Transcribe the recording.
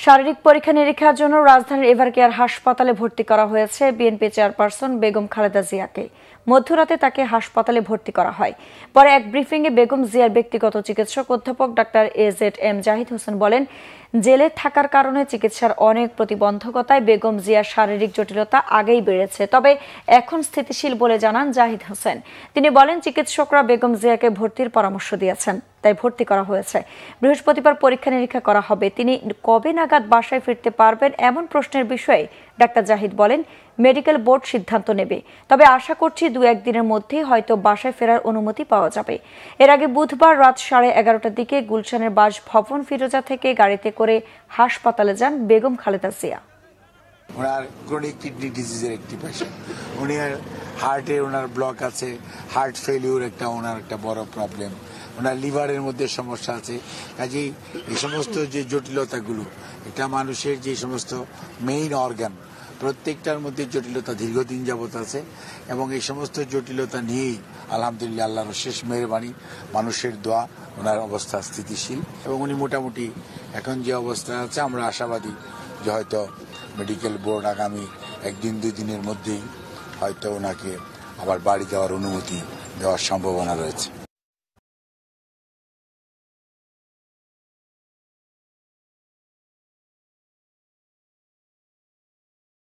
শারীরিক পরীক্ষা নিরীক্ষার জন্য রাজধানীর এভারকেয়ার হাসপাতালে ভর্তি করা হয়েছে বিএনপি চেয়ারপারসন বেগম খালেদা জিয়াকে। মধ্যরাতে তাকে হাসপাতালে ভর্তি করা হয়। পরে এক ব্রিফিংয়ে বেগম জিয়ার ব্যক্তিগত চিকিৎসক অধ্যাপক ডাক্তার AZM জাহিদ হোসেন বলেন, জেলে থাকার কারণে চিকিৎসার অনেক প্রতিবন্ধকতায় বেগম জিয়ার শারীরিক জটিলতা আগেই বেড়েছে, তবে এখন স্থিতিশীল বলে জানান জাহিদ হোসেন। তিনি বলেন, চিকিৎসকরা বেগম জিয়াকে ভর্তির পরামর্শ দিয়েছেন, তাই ভর্তি করা হয়েছে। বৃহস্পতিবার পরীক্ষা নিরীক্ষা করা হবে। তিনি কবে নাগাদ বাসায় ফিরতে পারবেন এমন প্রশ্নের বিষয়ে ডাক্তার জাহিদ বলেন, মেডিকেল বোর্ড সিদ্ধান্ত নেবে, তবে আশা করছি 2-1 দিনের মধ্যেই হয়তো বাসায় ফেরার অনুমতি পাওয়া যাবে। এর আগে বুধবার রাত 11:30টার দিকে গুলশানের বাসভবন ফিরোজা থেকে গাড়িতে করে হাসপাতালে যান বেগম খালেদা জিয়া। ওনার ক্রনিক কিডনি ডিজিজের একটি পেশেন্ট, উনি হার্টে ওনার ব্লক আছে, হার্ট ফেলিউর ওনার একটা বড় প্রবলেম, ওনার লিভারের মধ্যে সমস্যা আছে। কাজেই এই সমস্ত যে জটিলতাগুলো, এটা মানুষের যে সমস্ত মেইন অর্গান প্রত্যেকটার মধ্যে জটিলতা দীর্ঘদিন যাবত আছে এবং এই সমস্ত জটিলতা নিয়েই আলহামদুলিল্লাহ আল্লাহর শেষ মেহেরবানি, মানুষের দোয়া, ওনার অবস্থা স্থিতিশীল এবং উনি মোটামুটি এখন যে অবস্থা আছে আমরা আশাবাদী যে হয়তো মেডিকেল বোর্ড আগামী 1-2 দিনের মধ্যেই হয়তো ওনাকে আবার বাড়ি যাওয়ার অনুমতি দেওয়ার সম্ভাবনা রয়েছে।